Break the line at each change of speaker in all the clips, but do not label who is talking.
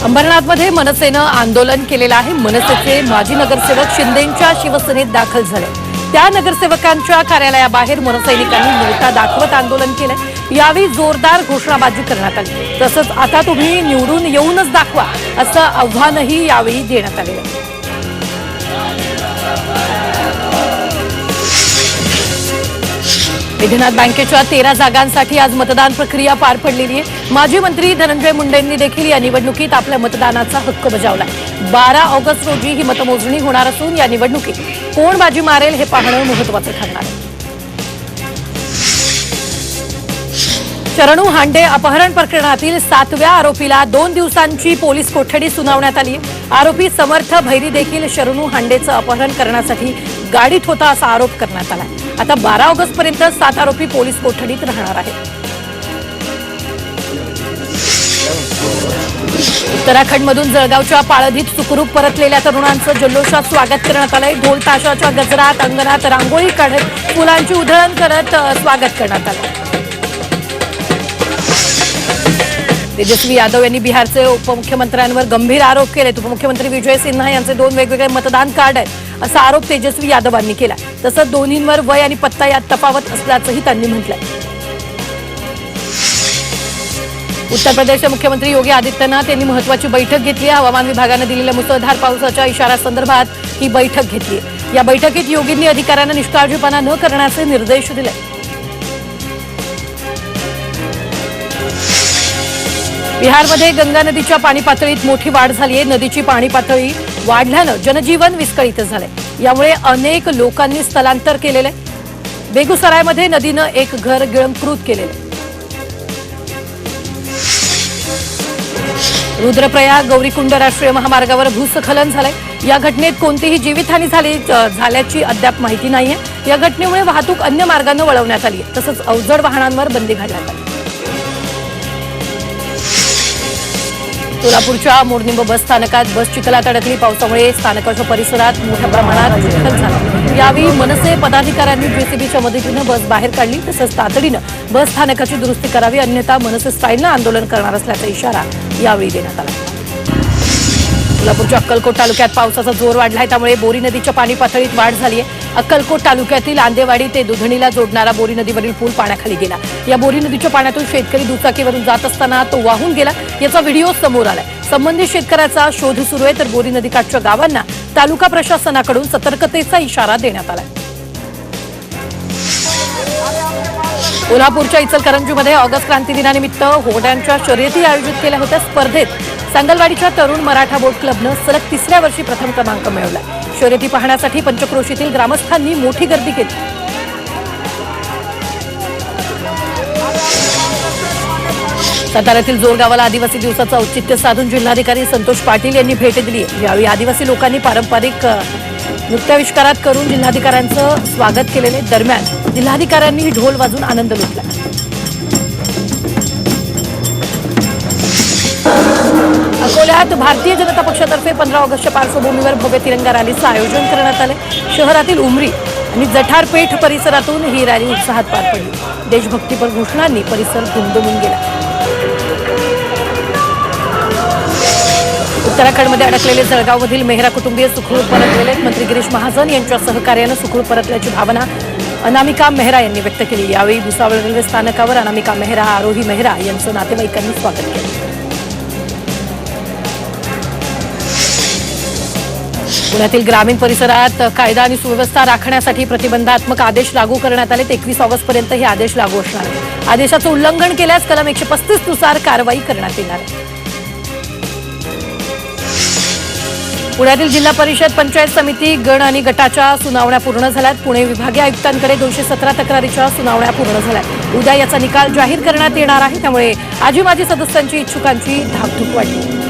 अंबरनाथमध्ये मनसेनं आंदोलन केलेलं आहे। मनसेचे माजी नगरसेवक शिंदेंच्या शिवसेनेत दाखल झाले। त्या नगरसेवकांच्या कार्यालयाबाहेर मनसैनिकांनी नोटा दाखवत आंदोलन केले। यावेळी जोरदार घोषणाबाजी करण्यात आली। तसंच आता तुम्ही निवडून येऊनच दाखवा असं आव्हानही यावेळी देण्यात आले। विधिनाथ बँकेच्या 13 जागांसाठी आज मतदान प्रक्रिया पार पडलेली आहे। माजी मंत्री धनंजय मुंडेंनी देखील या निवडणुकीत आपल्या मतदानाचा हक्क बजावला। 12 ऑगस्ट रोजी ही मतमोजणी होणार असून या निवडणुकीत कोण बाजी मारेल हे पाहणं महत्त्वाचं ठरणार आहे। शरणू हांडे अपहरण प्रकरणातील 7व्या आरोपीला 2 दिवसांची पोलीस कोठडी सुनावण्यात आली आहे। आरोपी समर्थ भैरी देखील शरणू हांडेचं अपहरण करण्यासाठी गाडीत होता असा आरोप करण्यात आला। आता 12 ऑगस्ट पर्यंत 7 आरोपी पोलीस कोठडीत राहणार आहेत। उत्तराखंडमधून जळगावच्या पाळधीत सुखरूप परतलेल्या तरुणांचं जल्लोषात स्वागत करण्यात आलंय। ढोल ताशाच्या गजरात अंगणात रांगोळी काढत फुलांची उधळण करत स्वागत करण्यात आलं। तेजस्वी यादव यांनी बिहारचे उपमुख्यमंत्र्यांवर गंभीर आरोप केले। उपमुख्यमंत्री विजय सिन्हा यांचे 2 वेगवेगळे मतदान कार्ड आहेत असा आरोप तेजस्वी यादवांनी केला। तसंच दोन्हींवर वय आणि पत्ता यात तफावत असल्याचंही त्यांनी म्हटलंय। उत्तर प्रदेशचे मुख्यमंत्री योगी आदित्यनाथ यांनी महत्त्वाची बैठक घेतली। हवामान विभागाने दिलेल्या मुसळधार पावसाच्या इशाऱ्यासंदर्भात ही बैठक घेतली। या बैठकीत योगींनी अधिकाऱ्यांना निष्काळजीपणा न करण्याचे निर्देश दिले। बिहारमध्ये गंगा नदीच्या पाणी पातळीत मोठी वाढ झाली आहे। नदीची पाणी पातळी वाढल्यानं जनजीवन विस्कळीत झालंय। यामुळे अनेक लोकांनी स्थलांतर केलेले। बेगुसरायमध्ये नदीनं एक घर गिळंकृत केलेलं। रुद्रप्रयाग गौरीकुंड राष्ट्रीय महामार्गावर भूस्खलन झालंय। या घटनेत कोणतीही जीवितहानी झाल्याची अद्याप माहिती नाहीये। या घटनेमुळे वाहतूक अन्य मार्गाने वळवण्यात आली आहे। तसंच अवजड वाहनांवर बंदी घालण्यात आली। सोलापूरच्या मोरनिंब बस स्थानकात बस चिखलात अडकली। पावसामुळे स्थानकाच्या परिसरात मोठ्या प्रमाणात चिखल झाला। यावेळी मनसे पदाधिकाऱ्यांनी जेसीबीच्या मदतीनं बस बाहेर काढली। तसंच तातडीनं बस स्थानकाची दुरुस्ती करावी, अन्यथा मनसे स्टाईलनं आंदोलन करणार असल्याचा इशारा यावेळी देण्यात आला। सोलापूरच्या अक्कलकोट तालुक्यात पावसाचा जोर वाढलाय। त्यामुळे बोरी नदीच्या पाणी पातळीत वाढ झाली आहे। अक्कलकोट तालुक्यातील आंदेवाडी ते दुधणीला जोडणारा बोरी नदीवरील पूल पाण्याखाली गेला। या बोरी नदीच्या पाण्यातून शेतकरी दुचाकीवरून जात असताना तो वाहून गेला। याचा व्हिडिओ समोर आलाय। संबंधित शेतकऱ्याचा शोध सुरू आहे, तर बोरी नदीकाठच्या गावांना तालुका प्रशासनाकडून सतर्कतेचा इशारा देण्यात आलाय। कोल्हापूरच्या इचलकरंजीमध्ये ऑगस्ट क्रांती दिनानिमित्त घोड्यांच्या शर्यती आयोजित केल्या होत्या। स्पर्धेत सांगलवाडीच्या तरुण मराठा बोट क्लबनं सलग 3ऱ्या वर्षी प्रथम क्रमांक मिळवला। शर्यती पाहण्यासाठी पंचक्रोशीतील ग्रामस्थांनी मोठी गर्दी केली। साताऱ्यातील जोर गावाला आदिवासी दिवसाचं औचित्य साधून जिल्हाधिकारी संतोष पाटील यांनी भेट दिली। यावेळी आदिवासी लोकांनी पारंपरिक नृत्याविष्कारात करून जिल्हाधिकाऱ्यांचं स्वागत केलेले। दरम्यान जिल्हाधिकाऱ्यांनी ढोल वाजवून आनंद लुटला। अकोल्यात भारतीय जनता पक्षातर्फे 15 ऑगस्टच्या पार्श्वभूमीवर भव्य तिरंगा रॅलीचं आयोजन करण्यात आले। शहरातील उमरी आणि जठारपेठ परिसरातून ही रॅली उत्साहात पार पडली। देशभक्तीपर घोषणांनी परिसर दुमदुमून गेला। उत्तराखंडमध्ये अडकलेले जळगावमधील मेहरा कुटुंबीय सुखरूप परतलेले। मंत्री गिरीश महाजन यांच्या सहकार्यानं सुखरूप परतल्याची भावना अनामिका मेहरा यांनी व्यक्त केली। यावेळी भुसावळ रेल्वे स्थानकावर अनामिका मेहरा, आरोही मेहरा यांचं नातेवाईकांनी स्वागत केलं। पुण्यातील ग्रामीण परिसरात कायदा आणि सुव्यवस्था राखण्यासाठी प्रतिबंधात्मक आदेश लागू करण्यात आले। 21 ऑगस्ट पर्यंत हे आदेश लागू असणार आहेत। आदेशाचं उल्लंघन केल्यास कलम 135 नुसार कारवाई करण्यात येणार आहे। पुण्यातील जिल्हा परिषद पंचायत समिती गण आणि गटाच्या सुनावण्या पूर्ण झाल्यात। पुणे विभागीय आयुक्तांकडे 217 तक्रारीच्या सुनावण्या पूर्ण झाल्यात। उद्या याचा निकाल जाहीर करण्यात येणार आहे। त्यामुळे आजी माजी सदस्यांची इच्छुकांची धाकधूक वाढली।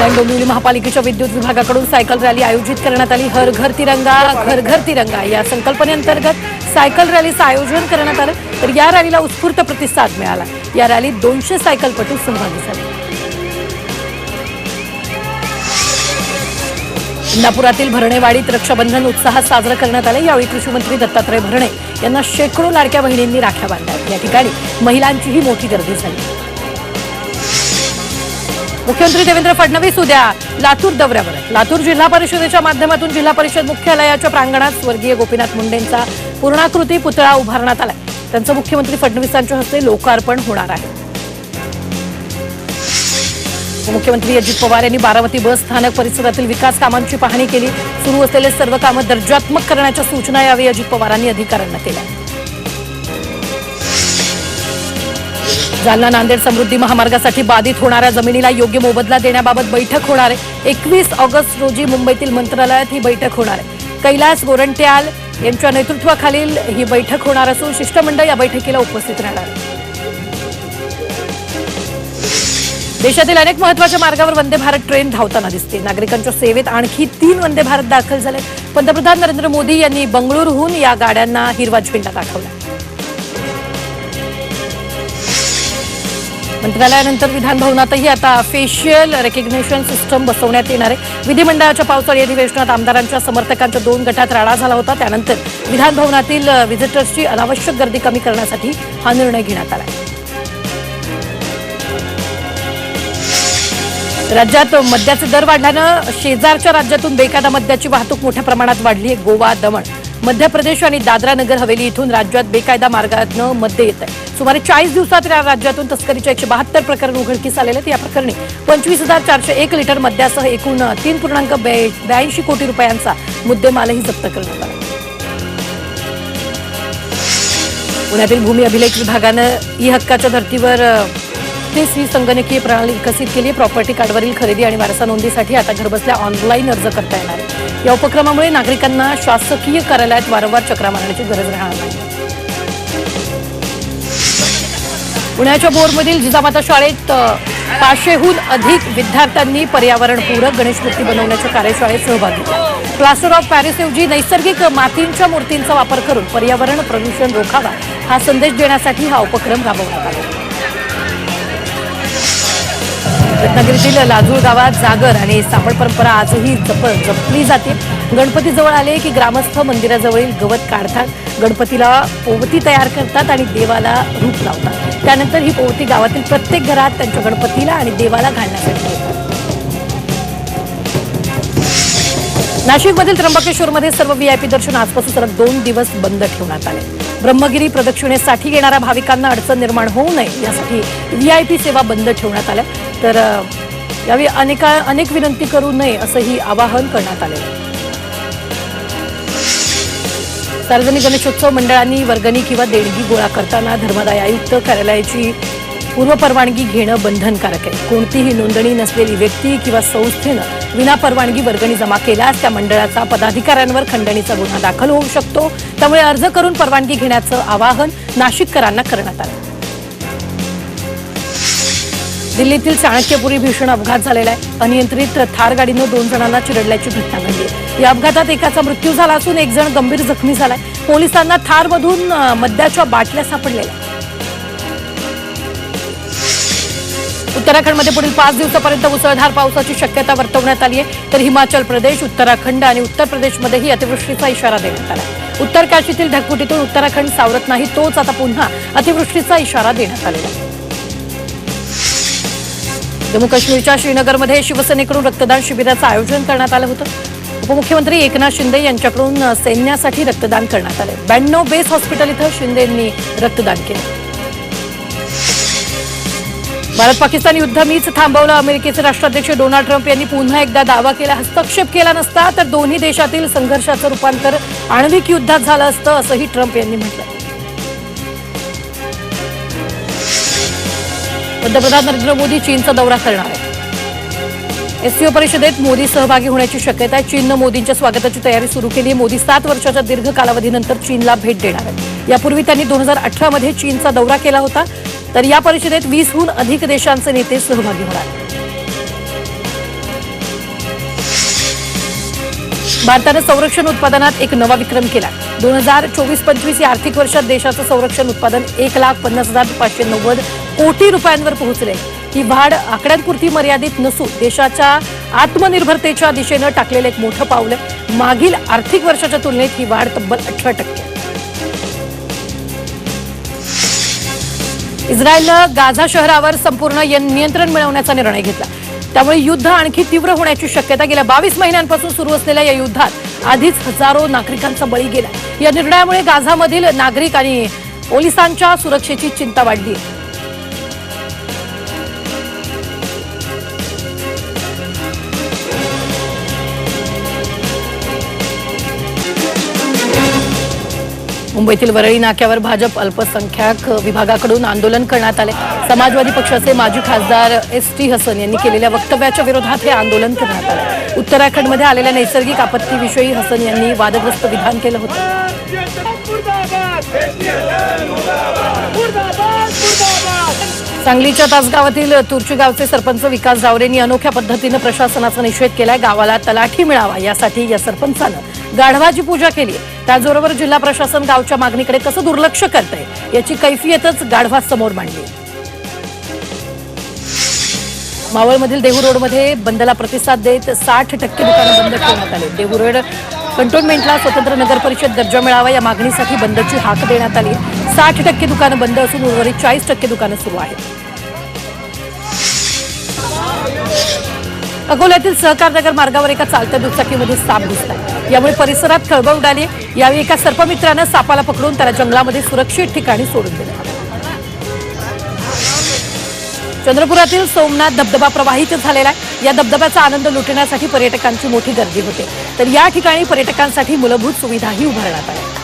डोंबिवली महापालिकेच्या विद्युत विभागाकडून सायकल रॅली आयोजित करण्यात आली। हर घर तिरंगा घर घर तिरंगा या संकल्पनेअंतर्गत सायकल रॅलीचं आयोजन करण्यात आलं। तर या रॅलीला उत्स्फूर्त प्रतिसाद मिळाला। या रॅलीत 200 सायकलपटू सहभागी झाले। इंदापुरातील भरणेवाडीत रक्षाबंधन उत्साहात साजरं करण्यात आलं। यावेळी कृषी मंत्री दत्तात्रय भरणे यांना शेकडो लाडक्या बहिणींनी राख्या बांधल्या। या ठिकाणी महिलांचीही मोठी गर्दी झाली। मुख्यमंत्री देवेंद्र फडणवीस उद्या लातूर दौऱ्यावर आहेत. लातूर जिल्हा परिषदेच्या माध्यमातून जिल्हा परिषद मुख्यालयाच्या प्रांगणात स्वर्गीय गोपीनाथ मुंडेंचा पूर्णाकृती पुतळा उभारण्यात आलाय. त्यांचं मुख्यमंत्री फडणवीसांच्या हस्ते लोकार्पण होणार आहे. मुख्यमंत्री अजित पवार यांनी बारामती बस स्थानक परिसरातील विकास कामांची पाहणी केली. सुरू असलेले सर्व कामं दर्जात्मक करण्याच्या सूचना यावेळी अजित पवारांनी अधिकाऱ्यांना केल्या. जालना नांदेड समृद्धी महामार्गासाठी बाधित होणाऱ्या जमिनीला योग्य मोबदला देण्याबाबत बैठक होणार आहे. 21 ऑगस्ट रोजी मुंबईतील मंत्रालयात ही बैठक होणार आहे. कैलास गोरंट्याल यांच्या नेतृत्वाखालील ही बैठक होणार असून शिष्टमंडळ या बैठकीला उपस्थित राहणार आहे. देशातील अनेक महत्त्वाच्या मार्गावर वंदे भारत ट्रेन धावताना दिसते. नागरिकांच्या सेवेत आणखी 3 वंदे भारत दाखल झाले. पंतप्रधान नरेंद्र मोदी यांनी बंगळुरूहून या गाड्यांना हिरवा झेंडा दाखवला. मंत्रालयानंतर विधान भवनातही आता फेशियल रेकग्निशन सिस्टम बसवण्यात येणार आहे. विधिमंडळाच्या पावसाळी अधिवेशनात आमदारांच्या समर्थकांच्या 2 गटात राडा झाला होता. त्यानंतर विधान भवनातील व्हिजिटर्सची अनावश्यक गर्दी कमी करण्यासाठी हा निर्णय घेण्यात आला. राज्यात मद्याचे दर वाढल्यानं शेजारच्या राज्यातून बेकायदा मद्याची वाहतूक मोठ्या प्रमाणात वाढली आहे. गोवा, दमण, मध्य प्रदेश आणि दादरा नगर हवेली इथून राज्यात बेकायदा मार्गातनं मद्य येत आहे. सुमारे 40 दिवसात या राज्यातून तस्करीच्या 172 प्रकरण उघडकीस आलेले आहेत. या प्रकरणी 25,401 लिटर मद्यासह एकूण 3.82 कोटी रुपयांचा मुद्देमालही जप्त करण्यात आला. पुण्यातील भूमी अभिलेख विभागानं ई हक्काच्या धर्तीवर ही संगणकीय प्रणाली विकसित केली. प्रॉपर्टी कार्डवरील खरेदी आणि वारसा नोंदीसाठी आता घरबसल्या ऑनलाईन अर्ज करता येणार आहे. या उपक्रमामुळे नागरिकांना शासकीय कार्यालयात वारंवार चक्रा मारण्याची गरज राहणार नाही. पुण्याच्या बोरमधील जिजामाता शाळेत 500हून अधिक विद्यार्थ्यांनी पर्यावरणपूरक गणेशमूर्ती बनवण्याच्या कार्यशाळेत सहभाग घेतला. प्लास्टर ऑफ पॅरिसऐवजी नैसर्गिक मातींच्या मूर्तींचा वापर करून पर्यावरण प्रदूषण रोखावा हा संदेश देण्यासाठी हा उपक्रम राबवण्यात आला. रत्नागिरीतील लाजूळ गावात जागर आणि सापड परंपरा आजही जपली जाते. गणपती जवळ आले की ग्रामस्थ मंदिराजवळील गवत काढतात, गणपतीला पोवती तयार करतात आणि देवाला रूप लावतात. त्यानंतर ही पोवती गावातील प्रत्येक घरात त्यांच्या गणपतीला आणि देवाला घालण्यासाठी येतात. नाशिकमधील त्र्यंबकेश्वरमध्ये सर्व व्हीआयपी दर्शन आजपासून सलग 2 दिवस बंद ठेवण्यात आले. ब्रह्मगिरी प्रदक्षिणेसाठी येणाऱ्या भाविकांना अडचण निर्माण होऊ नये यासाठी व्हीआयपी सेवा बंद ठेवण्यात आल्या. तर यावेळी अनेक विनंती करू नये असंही आवाहन करण्यात आले. सार्वजनिक गणेशोत्सव मंडळांनी वर्गणी किंवा देणगी गोळा करताना धर्मादाय आयुक्त कार्यालयाची पूर्वपरवानगी घेणं बंधनकारक आहे. कोणतीही नोंदणी नसलेली व्यक्ती किंवा संस्थेनं विनापरवानगी वर्गणी जमा केल्यास त्या मंडळाचा पदाधिकाऱ्यांवर खंडणीचा गुन्हा दाखल होऊ शकतो. त्यामुळे अर्ज करून परवानगी घेण्याचं आवाहन नाशिककरांना करण्यात आलं. दिल्लीतील चाणक्यपुरी भीषण अपघात झालेला आहे. अनियंत्रित थार गाडीनं 2 जणांना चिरडल्याची घटना घडली आहे. या अपघातात एकाचा मृत्यू झाला असून 1 जण गंभीर जखमी झालाय. पोलिसांना थारमधून मद्याच्या बाटल्या सापडलेल्या. उत्तराखंडमध्ये पुढील 5 दिवसापर्यंत मुसळधार पावसाची शक्यता वर्तवण्यात आली आहे. तर हिमाचल प्रदेश, उत्तराखंड आणि उत्तर प्रदेशमध्येही अतिवृष्टीचा इशारा देण्यात आला. उत्तर काशीतील ढगफुटीतून उत्तराखंड सावरत नाही, तोच आता पुन्हा अतिवृष्टीचा इशारा देण्यात आलेला आहे. जम्मू काश्मीरच्या श्रीनगरमध्ये शिवसेनेकडून रक्तदान शिबिराचं आयोजन करण्यात आलं होतं. उपमुख्यमंत्री एकनाथ शिंदे यांच्याकडून सैन्यासाठी रक्तदान करण्यात आले. 92 बेस हॉस्पिटल इथं शिंदे यांनी रक्तदान केलं. भारत पाकिस्तान युद्ध मीच थांबवलं. अमेरिकेचे राष्ट्राध्यक्ष डोनाल्ड ट्रम्प यांनी पुन्हा एकदा दावा केला. हस्तक्षेप केला नसता तर दोन्ही देशातील संघर्षाचं रूपांतर आण्विक युद्धात झालं असतं असंही ट्रम्प यांनी म्हटलं. पंतप्रधान नरेंद्र मोदी चीनचा दौरा करणार आहे. एससीओ परिषदेत मोदी सहभागी होण्याची शक्यता आहे. चीननं मोदींच्या स्वागताची तयारी सुरू केली आहे. मोदी 7 वर्षाच्या दीर्घ कालावधीनंतर चीनला भेट देणार आहेत. यापूर्वी त्यांनी 2018 मध्ये चीनचा दौरा केला होता. तर या परिषदेत 20हून अधिक देशांचे नेते सहभागी होणार. भारतानं संरक्षण उत्पादनात एक नवा विक्रम केला. 2024-25 या आर्थिक वर्षात देशाचं संरक्षण उत्पादन 1,50,590 कोटी रुपयांवर पोहोचले. ही वाढ आकड्यांपुरती मर्यादित नसून देशाच्या आत्मनिर्भरतेच्या दिशेनं टाकलेलं एक मोठं पाऊल आहे. मागील आर्थिक वर्षाच्या तुलनेत ही वाढ तब्बल 18%. इस्रायलनं गाझा शहरावर संपूर्ण नियंत्रण मिळवण्याचा निर्णय घेतला. त्यामुळे युद्ध आणखी तीव्र होण्याची शक्यता. गेल्या 22 महिन्यांपासून सुरू असलेल्या या युद्धात आधीच हजारो नागरिकांचा बळी गेला. या निर्णयामुळे गाझामधील नागरिक आणि पोलिसांच्या सुरक्षेची चिंता वाढली आहे. मुंबईतील वरळी नाक्यावर भाजप अल्पसंख्याक विभागाकडून आंदोलन करण्यात आले. समाजवादी पक्षाचे माजी खासदार एस.टी. हसन यांनी केलेल्या वक्तव्याच्या विरोधात हे आंदोलन करण्यात आले. उत्तराखंडमध्ये आलेल्या नैसर्गिक आपत्तीविषयी हसन यांनी वादग्रस्त विधान केलं होतं. सांगलीच्या तासगावातील तुर्ची गावचे सरपंच विकास जावरेंनी अनोख्या पद्धतीनं प्रशासनाचा निषेध केलाय. गावाला तलाठी मिळावा यासाठी या सरपंचानं गाढवाची पूजा केली. त्याचबरोबर जिल्हा प्रशासन गावच्या मागणीकडे कसं दुर्लक्ष करतंय याची कैफियतच गाढवा समोर मांडली. मावळमधील देहू रोडमध्ये बंदला प्रतिसाद देत 60% दुकानं बंद ठेवण्यात आले. देहू रोड कंटोन्मेंटला स्वतंत्र नगर परिषद दर्जा मिळावा या मागणीसाठी बंदची हाक देण्यात आली. 60% दुकानं बंद असून उर्वरित 40% दुकानं सुरू आहेत. अकोल्यातील सहकारनगर मार्गावर एका चालत्या दुचाकीमध्ये साप घुसला. यामुळे परिसरात खळबळ उडाली. यावेळी एका सर्पमित्रानं सापाला पकडून त्याला जंगलामध्ये सुरक्षित ठिकाणी सोडून दिलं. चंद्रपुरातील सोमनाथ धबधबा प्रवाहित झालेला आहे. या धबधब्याचा आनंद लुटण्यासाठी पर्यटकांची मोठी गर्दी होते. तर या ठिकाणी पर्यटकांसाठी मूलभूत सुविधाही उभारण्यात आल्या.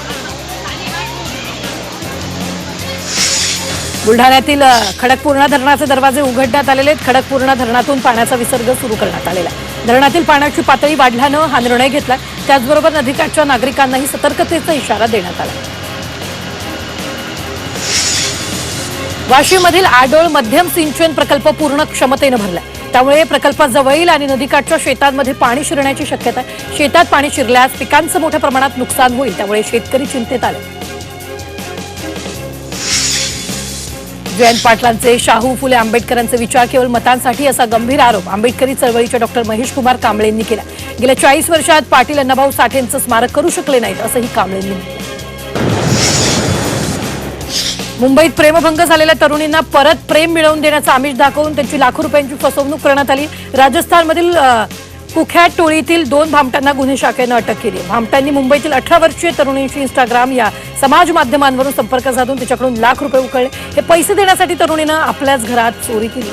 बुलढाण्यातील खडकपूर्णा धरणाचे दरवाजे उघडण्यात आलेले आहेत. खडकपूर्णा धरणातून पाण्याचा विसर्ग सुरू करण्यात आलेला आहे. धरणातील पाण्याची पातळी वाढल्यानं हा निर्णय घेतला. त्याचबरोबर नदीकाठच्या नागरिकांनाही सतर्कतेचा इशारा देण्यात आला. वाशीमधील आडोळ मध्यम सिंचन प्रकल्प पूर्ण क्षमतेनं भरलाय. त्यामुळे प्रकल्पाजवळील आणि नदीकाठच्या शेतांमध्ये पाणी शिरण्याची शक्यता आहे. शेतात पाणी शिरल्यास पिकांचं मोठ्या प्रमाणात नुकसान होईल. त्यामुळे शेतकरी चिंतेत आले. जयंत पाटलांचे शाहू फुले आंबेडकरांचे विचार केवळ मतांसाठी असा गंभीर आरोप आंबेडकरी चळवळीच्या डॉक्टर महेश कुमार कांबळेंनी केला. गेल्या 40 वर्षात पाटील अण्णाभाऊ साठेंचं स्मारक करू शकले नाहीत असंही कांबळेंनी म्हटलं. मुंबईत प्रेमभंग झालेल्या तरुणींना परत प्रेम मिळवून देण्याचं आमिष दाखवून त्यांची लाखो रुपयांची फसवणूक करण्यात आली. राजस्थानमधील कुख्यात टोळीतील 2 भामटांना गुन्हे शाखेनं अटक केली. भामटांनी मुंबईतील 18 वर्षीय तरुणींशी इंस्टाग्राम या समाज माध्यमांवरून संपर्क साधून तिच्याकडून लाख रुपये उकळले. हे पैसे देण्यासाठी तरुणीनं आपल्याच घरात चोरी केली.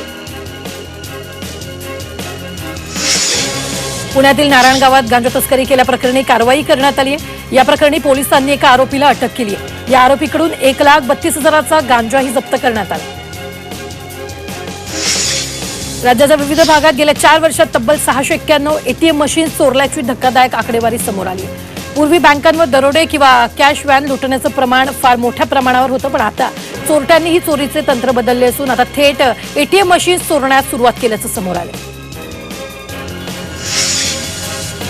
पुण्यातील नारायणगावात गांजा तस्करी केल्याप्रकरणी कारवाई करण्यात आली आहे. या प्रकरणी पोलिसांनी एका आरोपीला अटक केली आहे. या आरोपीकडून 1,32,000चा गांजाही जप्त करण्यात आला. राज्याच्या विविध भागात गेल्या 4 वर्षात तब्बल 691 एटीएम मशीन चोरल्याची धक्कादायक आकडेवारी समोर आली. पूर्वी बँकांवर दरोडे किंवा कॅश व्हॅन लुटण्याचं प्रमाण फार मोठ्या प्रमाणावर होतं, पण आता चोरट्यांनी ही चोरीचे तंत्र बदलले असून आता थेट एटीएम मशीन चोरण्यास सुरुवात केल्याचं समोर आलं.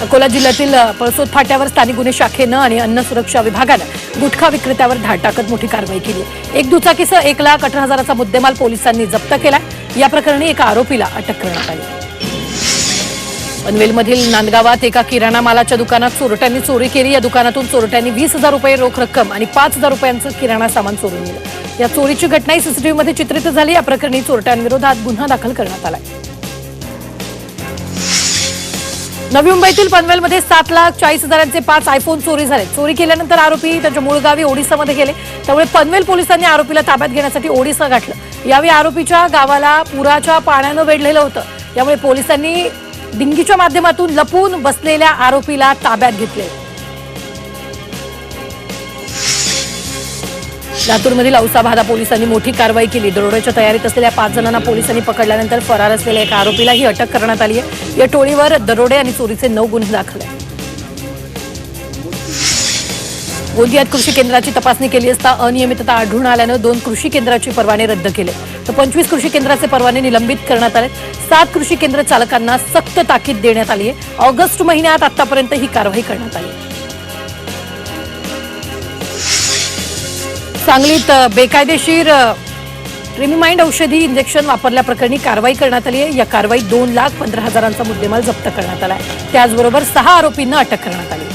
अकोला जिल्ह्यातील पळसोद फाट्यावर स्थानिक गुन्हे शाखेनं आणि अन्न सुरक्षा विभागानं गुटखा विक्रेत्यावर धाड टाकत मोठी कारवाई केली. एक दुचाकीसह 1,18,000चा मुद्देमाल पोलिसांनी जप्त केला. या प्रकरणी एका आरोपीला अटक करण्यात आली. पनवेलमधील नांदगावात एका किराणा मालाच्या दुकानात चोरट्यांनी चोरी केली. या दुकानातून चोरट्यांनी 20,000 रुपये रोख रक्कम आणि 5,000 रुपयांचं किराणा सामान चोरून नेलं. या चोरीची घटनाही सीसीटीव्हीमध्ये चित्रित झाली. या प्रकरणी चोरट्यांविरोधात गुन्हा दाखल करण्यात आला. नवी मुंबईतील पनवेलमध्ये 7,40,000चे 5 आयफोन चोरी झाले. चोरी केल्यानंतर आरोपी त्यांच्या मूळ गावी ओडिसामध्ये गेले. त्यामुळे पनवेल पोलिसांनी आरोपीला ताब्यात घेण्यासाठी ओडिसा गाठलं. यावेळी आरोपीच्या गावाला पुराच्या पाण्यानं वेढलेलं होतं. यामुळे पोलिसांनी डिंगीच्या माध्यमातून लपून बसलेल्या आरोपीला ताब्यात घेतले. लातूरमधील औसाभादा पोलिसांनी मोठी कारवाई केली. दरोड्याच्या तयारीत असलेल्या 5 जणांना पोलिसांनी पकडल्यानंतर फरार असलेल्या एका आरोपीलाही अटक करण्यात आली आहे. या टोळीवर दरोडे आणि चोरीचे 9 गुन्हे दाखल आहेत. गोंदियात कृषी केंद्राची तपासणी केली असता अनियमितता आढळून आल्यानं 2 कृषी केंद्राचे परवाने रद्द केले. तर 25 कृषी केंद्राचे परवाने निलंबित करण्यात आले. 7 कृषी केंद्र चालकांना सक्त ताकीद देण्यात आली आहे. ऑगस्ट महिन्यात आतापर्यंत ही कारवाई करण्यात आली. सांगलीत बेकायदेशीर ट्रिमिमाइंड औषधी इंजेक्शन वापरल्याप्रकरणी कारवाई करण्यात आली आहे. या कारवाईत 2,15,000चा मुद्देमाल जप्त करण्यात आला आहे. त्याचबरोबर 6 आरोपींना अटक करण्यात आली.